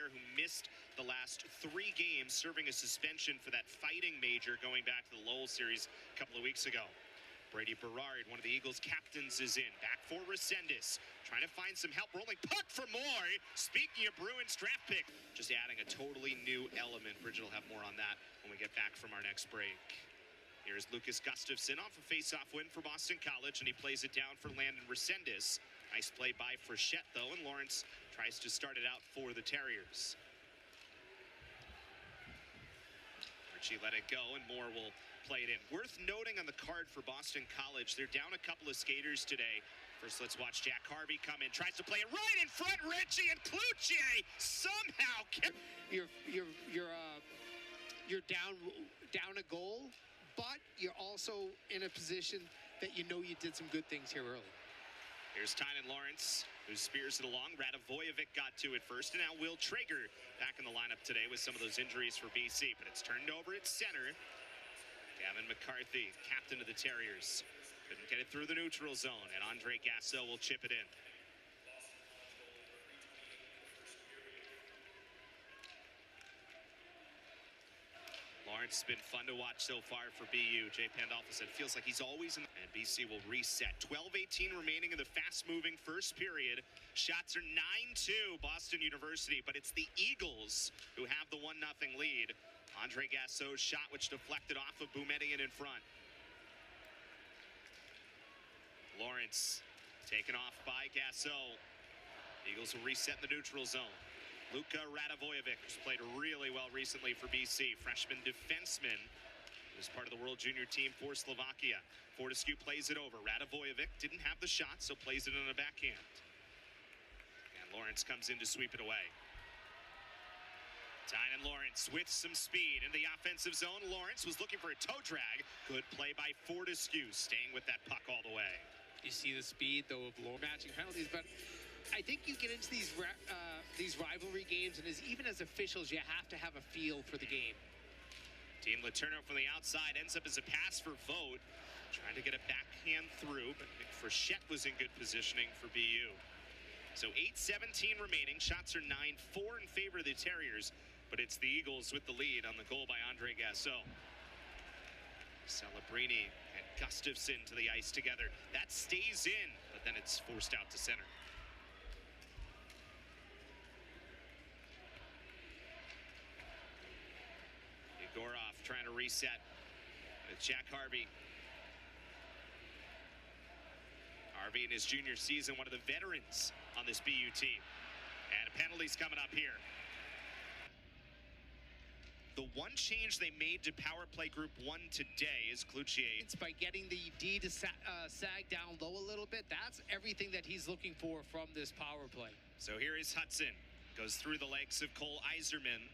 player who missed the last 3 games, serving a suspension for that fighting major going back to the Lowell series a couple of weeks ago. Brady Berard, one of the Eagles' captains, is in. Back for Resendez, trying to find some help. Rolling puck for more. Speaking of Bruins draft pick, just adding a totally new element. Bridget will have more on that when we get back from our next break. Here's Lucas Gustafsson off a face-off win for Boston College, and he plays it down for Landon Resendez. Nice play by Frechette, though, and Lawrence tries to start it out for the Terriers. Richie let it go, and Moore will play it in. Worth noting on the card for Boston College, they're down a couple of skaters today. First, let's watch Jack Harvey come in, tries to play it right in front. Richie and Cloutier somehow kept. You're down a goal, but you're also in a position that you know you did some good things here early. Here's Tynan Lawrence, who spears it along. Radovojevic got to it first, and now Will Traeger back in the lineup today with some of those injuries for BC. But it's turned over at center. Gavin McCarthy, captain of the Terriers, couldn't get it through the neutral zone, and Andre Gasso will chip it in. Lawrence has been fun to watch so far for BU. Jay Pandolfo said it feels like he's always in. And BC will reset. 12:18 remaining in the fast-moving first period. Shots are 9-2 Boston University, but it's the Eagles who have the 1-0 lead. Andre Gasso's shot, which deflected off of Boumediene in front. Lawrence taken off by Gasso. Eagles will reset in the neutral zone. Luka Radovojevic, who's played really well recently for BC. Freshman defenseman, who's part of the World Junior team for Slovakia. Fortescue plays it over. Radovojevic didn't have the shot, so plays it on a backhand. And Lawrence comes in to sweep it away. Tynan Lawrence with some speed in the offensive zone. Lawrence was looking for a toe drag. Good play by Fortescue, staying with that puck all the way. You see the speed, though, of low matching penalties, but I think you get into these rivalry games, and even as officials, you have to have a feel for the game. Team Letourneau from the outside ends up as a pass for Vogt. Trying to get a backhand through, but Frechette was in good positioning for BU. So 8:17 remaining. Shots are 9-4 in favor of the Terriers, but it's the Eagles with the lead on the goal by Andre Gasso. Celebrini and Gustafsson to the ice together. That stays in, but then it's forced out to center. Gorov trying to reset with Jack Harvey. Harvey in his junior season, one of the veterans on this BU team. And a penalty's coming up here. The one change they made to power play group 1 today is Cloutier. It's by getting the D to sag down low a little bit. That's everything that he's looking for from this power play. So here is Hudson. Goes through the legs of Cole Iserman.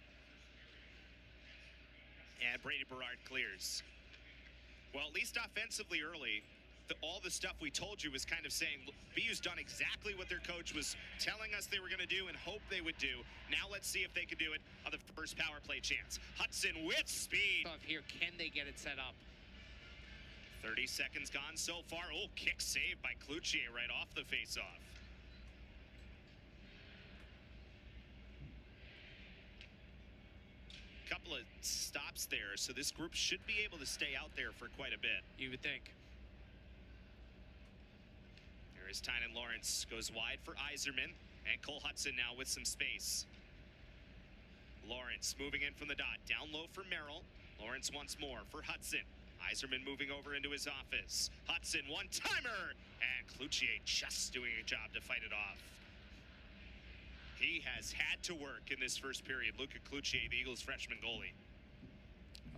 And Brady Berard clears. Well, at least offensively early, all the stuff we told you was kind of saying, BU's done exactly what their coach was telling us they were going to do and hoped they would do. Now let's see if they can do it on the first power play chance. Hudson with speed. Here, can they get it set up? 30 seconds gone so far. Oh, kick saved by Cloutier right off the faceoff. Couple of stops there, so this group should be able to stay out there for quite a bit. You would think. Here is Tynan Lawrence, goes wide for Iserman, and Cole Hudson now with some space. Lawrence moving in from the dot, down low for Merrill. Lawrence once more for Hudson. Iserman moving over into his office. Hudson, one-timer, and Cloutier just doing a job to fight it off. He has had to work in this first period. Luka Cloutier, the Eagles' freshman goalie.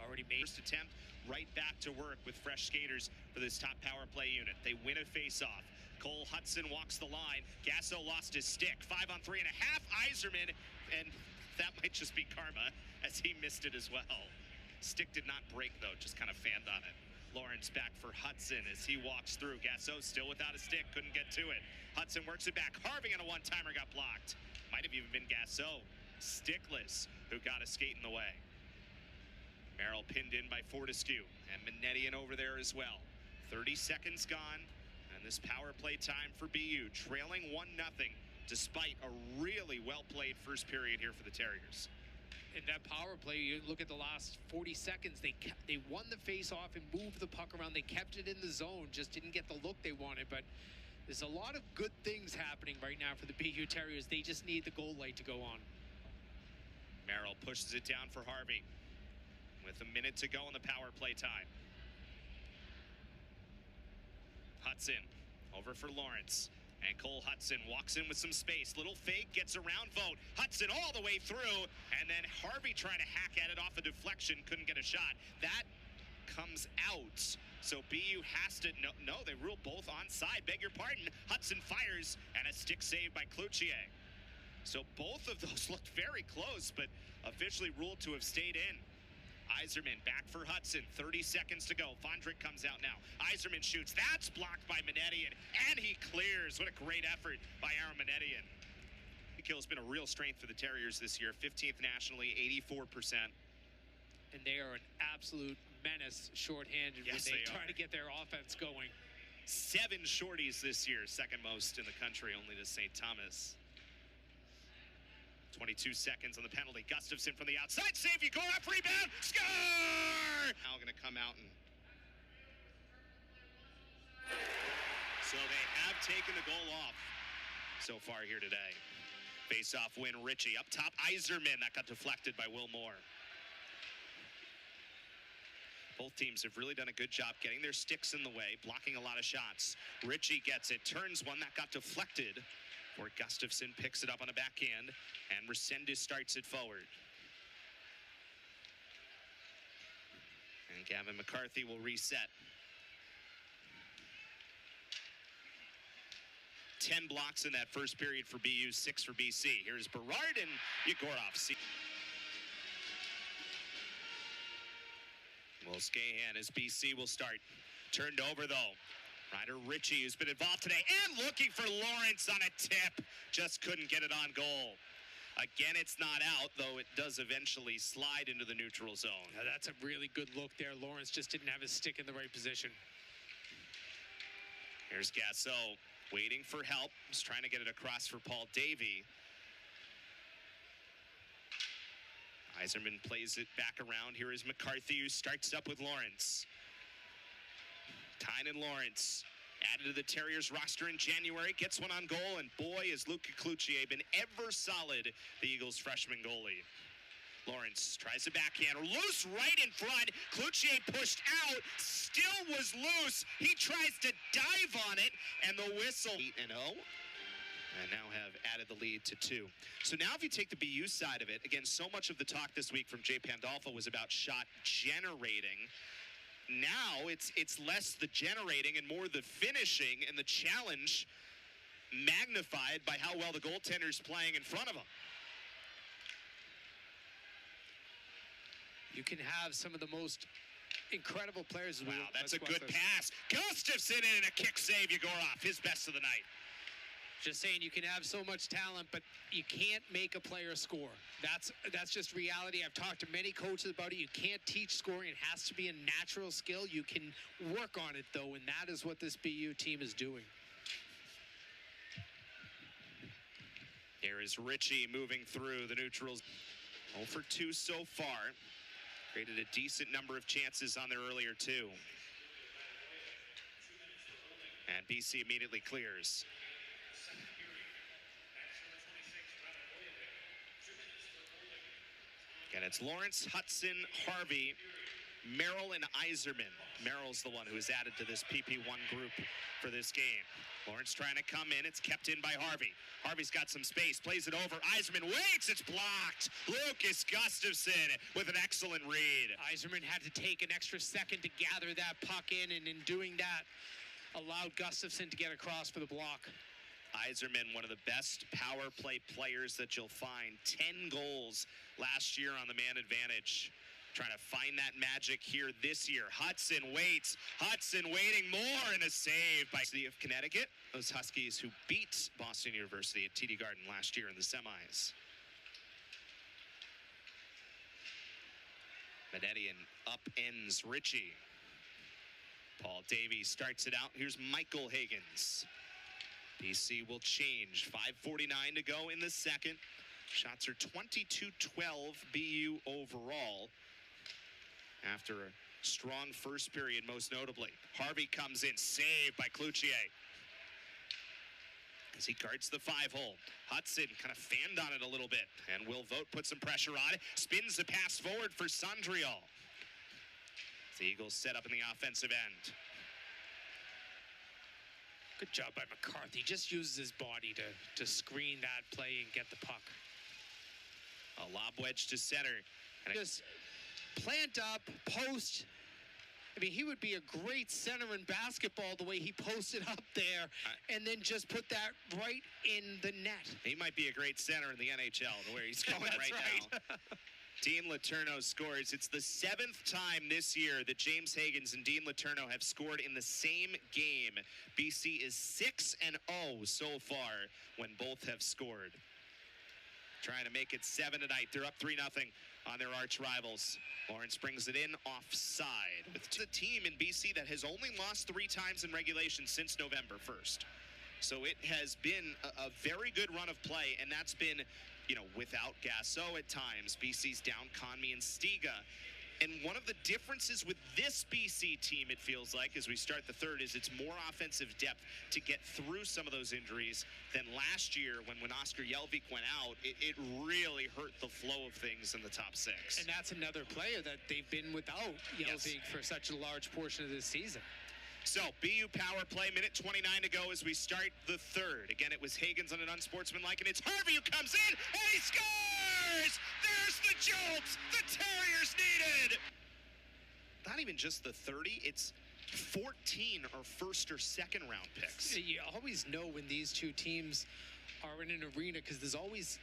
Already made first attempt, right back to work with fresh skaters for this top power play unit. They win a face-off. Cole Hudson walks the line. Gasso lost his stick. 5-on-3.5. Iserman, and that might just be karma, as he missed it as well. Stick did not break, though, just kind of fanned on it. Lawrence back for Hudson as he walks through. Gasso still without a stick, couldn't get to it. Hudson works it back. Harvey on a one-timer got blocked. Might have even been Gasso, stickless, who got a skate in the way. Merrill pinned in by Fortescue, and Manetian over there as well. 30 seconds gone, and this power play time for BU, trailing 1-0 despite a really well-played first period here for the Terriers. In that power play, you look at the last 40 seconds, they won the face-off and moved the puck around. They kept it in the zone, just didn't get the look they wanted. But there's a lot of good things happening right now for the BU Terriers. They just need the goal light to go on. Merrill pushes it down for Harvey with a minute to go in the power play time. Hudson over for Lawrence. And Cole Hudson walks in with some space. Little fake, gets around Vogt. Hudson all the way through. And then Harvey trying to hack at it off a deflection. Couldn't get a shot. That comes out. So BU has to, no, they rule both onside. Beg your pardon. Hudson fires and a stick save by Cloutier. So both of those looked very close, but officially ruled to have stayed in. Yzerman back for Hudson, 30 seconds to go. Fondrick comes out now. Yzerman shoots, that's blocked by Manetian, and he clears. What a great effort by Aaron Manetian. The kill has been a real strength for the Terriers this year, 15th nationally, 84%. And they are an absolute menace shorthanded when they try to get their offense going. 7 shorties this year, second most in the country, only to St. Thomas. 22 seconds on the penalty. Gustafson from the outside. Save, you go up, rebound, score! Now going to come out and... So they have taken the goal off so far here today. Face-off win, Ritchie. Up top, Yzerman. That got deflected by Will Moore. Both teams have really done a good job getting their sticks in the way, blocking a lot of shots. Ritchie gets it, turns one, that got deflected. Or Gustafson picks it up on the backhand, and Resendez starts it forward. And Gavin McCarthy will reset. 10 blocks in that first period for BU, 6 for BC. Here's Berard and Yegorov. Will Scahan as BC will start. Turned over though. Ryder Ritchie, who's been involved today, and looking for Lawrence on a tip. Just couldn't get it on goal. Again, it's not out, though it does eventually slide into the neutral zone. Now, that's a really good look there. Lawrence just didn't have his stick in the right position. Here's Gasso waiting for help. He's trying to get it across for Paul Davey. Yzerman plays it back around. Here is McCarthy, who starts up with Lawrence. Tynan Lawrence, added to the Terriers roster in January, gets one on goal, and boy, has Luca Cloutier been ever solid, the Eagles' freshman goalie. Lawrence tries a backhand, loose right in front. Cloutier pushed out, still was loose. He tries to dive on it, and the whistle. 8-0. And now have added the lead to 2. So now if you take the BU side of it, again, so much of the talk this week from Jay Pandolfo was about shot generating. Now it's less the generating and more the finishing, and the challenge magnified by how well the goaltender's playing in front of him. You can have some of the most incredible players. Wow, that's a good pass. Gustafson in a kick save, Yegorov, his best of the night. Just saying, you can have so much talent, but you can't make a player score. That's just reality. I've talked to many coaches about it. You can't teach scoring. It has to be a natural skill. You can work on it, though, and that is what this BU team is doing. Here is Ritchie moving through the neutrals. 0 for 2 so far. Created a decent number of chances on their earlier 2. And BC immediately clears. And it's Lawrence, Hudson, Harvey, Merrill, and Yzerman. Merrill's the one who is added to this PP1 group for this game. Lawrence trying to come in. It's kept in by Harvey. Harvey's got some space. Plays it over. Yzerman waits. It's blocked. Lucas Gustafson with an excellent read. Yzerman had to take an extra second to gather that puck in, and in doing that, allowed Gustafson to get across for the block. Yzerman, one of the best power play players that you'll find. 10 goals last year on the man advantage. Trying to find that magic here this year. Hudson waits. Hudson waiting more, and a save by the City of Connecticut. Those Huskies who beat Boston University at TD Garden last year in the semis. Manetian upends Ritchie. Paul Davey starts it out. Here's Michael Higgins. BC will change. 5:49 to go in the second. Shots are 22-12 BU overall after a strong first period, most notably. Harvey comes in, saved by Cloutier as he guards the 5-hole. Hudson kind of fanned on it a little bit, and Will Vogt puts some pressure on it. Spins the pass forward for Sondriel. The Eagles set up in the offensive end. Good job by McCarthy. Just uses his body to screen that play and get the puck. A lob wedge to center. And just plant up, post. I mean, he would be a great center in basketball the way he posted up there and then just put that right in the net. He might be a great center in the NHL, the way he's going right now. Dean Letourneau scores. It's the 7th time this year that James Higgins and Dean Letourneau have scored in the same game. BC is 6-0 so far when both have scored. Trying to make it 7 tonight. They're up 3-0 on their arch rivals. Lawrence brings it in offside. It's a team in BC that has only lost 3 times in regulation since November 1st. So it has been a very good run of play, and that's been, you know, without Gasso at times. BC's down Conmey and Stiga. And one of the differences with this BC team, it feels like, as we start the third, is it's more offensive depth to get through some of those injuries than last year when Oscar Jelvik went out. It really hurt the flow of things in the top 6. And that's another player that they've been without Jelvik for such a large portion of this season. So, BU power play, minute 29 to go as we start the third. Again, it was Higgins on an unsportsmanlike, and it's Harvey who comes in, and he scores! There's the jolt the Terriers needed! Not even just the 30, it's 14 are first or second round picks. You always know when these two teams are in an arena because there's always,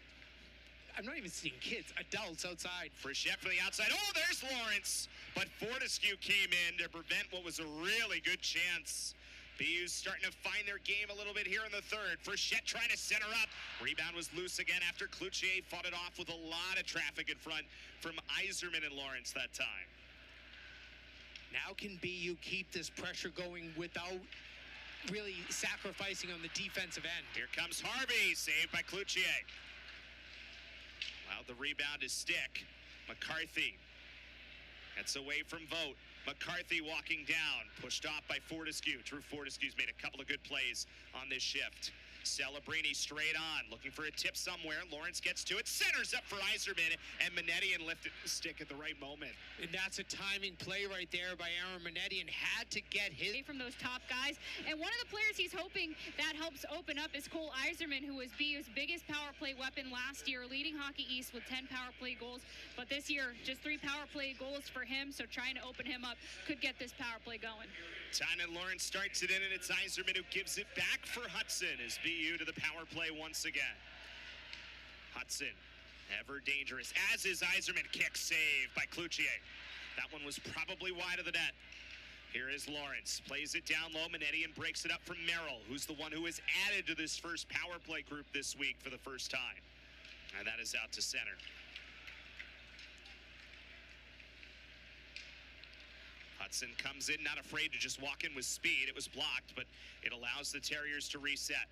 I'm not even seeing kids, adults outside. Frechette from the outside. Oh, there's Lawrence. But Fortescue came in to prevent what was a really good chance. BU's starting to find their game a little bit here in the third. Frechette trying to center up. Rebound was loose again after Cloutier fought it off with a lot of traffic in front from Yzerman and Lawrence that time. Now can BU keep this pressure going without really sacrificing on the defensive end? Here comes Harvey, saved by Cloutier. Well, the rebound is Stick. McCarthy gets away from Vogt. McCarthy walking down, pushed off by Fortescue. Drew Fortescue's made a couple of good plays on this shift. Celebrini straight on, looking for a tip somewhere. Lawrence gets to it, centers up for Yzerman, and Manetian lifted the stick at the right moment. And that's a timing play right there by Aaron Manetian. Had to get his from those top guys. And one of the players he's hoping that helps open up is Cole Yzerman, who was BU's biggest power play weapon last year, leading Hockey East with 10 power play goals. But this year, just 3 power play goals for him, so trying to open him up could get this power play going. Tynan Lawrence starts it in, and it's Yzerman who gives it back for Hudson as BU to the power play once again. Hudson, ever dangerous, as is Yzerman. Kick saved by Cloutier. That one was probably wide of the net. Here is Lawrence, plays it down low. Manetian breaks it up from Merrill, who's the one who was added to this first power play group this week for the first time. And that is out to center. Hudson comes in, not afraid to just walk in with speed. It was blocked, but it allows the Terriers to reset.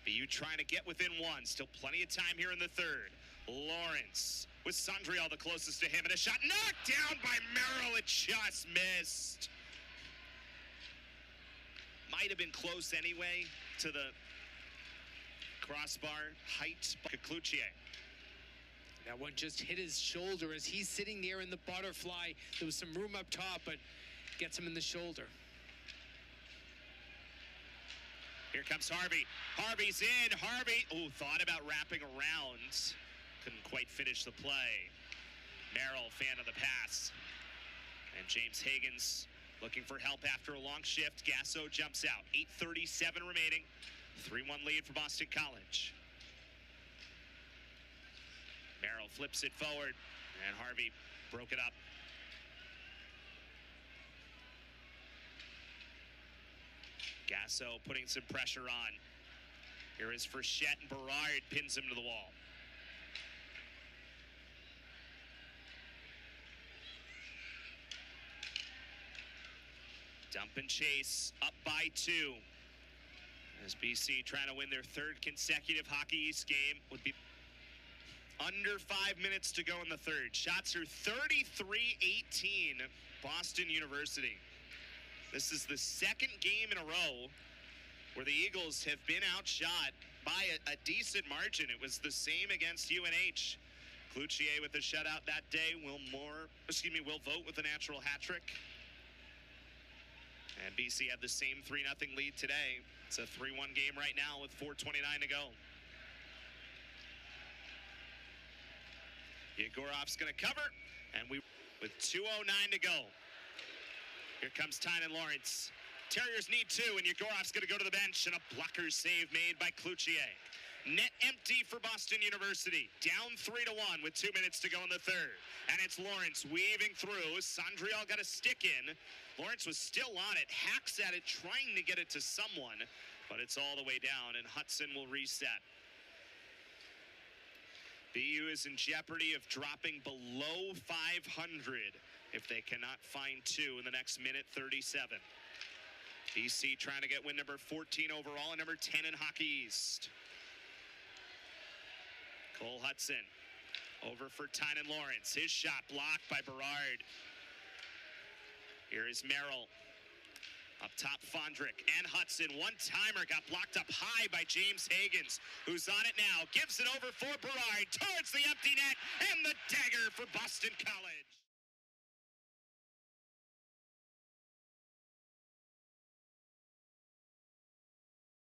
BU trying to get within 1. Still plenty of time here in the third. Lawrence with Sondriel the closest to him, and a shot knocked down by Merrill. It just missed. Might have been close anyway to the crossbar height. Cloutier. That one just hit his shoulder as he's sitting there in the butterfly. There was some room up top, but gets him in the shoulder. Here comes Harvey. Harvey's in. Harvey, thought about wrapping around. Couldn't quite finish the play. Merrill, fan of the pass. And James Higgins looking for help after a long shift. Gasso jumps out. 8:37 remaining. 3-1 lead for Boston College. Merrill flips it forward, and Harvey broke it up. Gasso putting some pressure on. Here is Frechette, and Berard pins him to the wall. Dump and chase, up by 2. As BC trying to win their third consecutive Hockey East game. Would be under 5 minutes to go in the third. Shots are 33-18, Boston University. This is the second game in a row where the Eagles have been outshot by a decent margin. It was the same against UNH. Cloutier with the shutout that day. Will vote with a natural hat trick. And BC had the same 3-0 lead today. It's a 3-1 game right now with 4:29 to go. Yegorov's going to cover, and with 2:09 to go. Here comes Tynan Lawrence. Terriers need two, and Yegorov's going to go to the bench, and a blocker save made by Cloutier. Net empty for Boston University. Down 3-1 with 2 minutes to go in the third. And it's Lawrence weaving through. Sondriel got a stick in. Lawrence was still on it, hacks at it, trying to get it to someone, but it's all the way down, and Hudson will reset. BU is in jeopardy of dropping below 500 if they cannot find two in the next minute 37. BC trying to get win number 14 overall and number 10 in Hockey East. Cole Hudson over for Tynan Lawrence. His shot blocked by Berard. Here is Merrill. Up top, Fondrick and Hudson. One-timer got blocked up high by James Hagans, who's on it now. Gives it over for Berard towards the empty net, and the dagger for Boston College.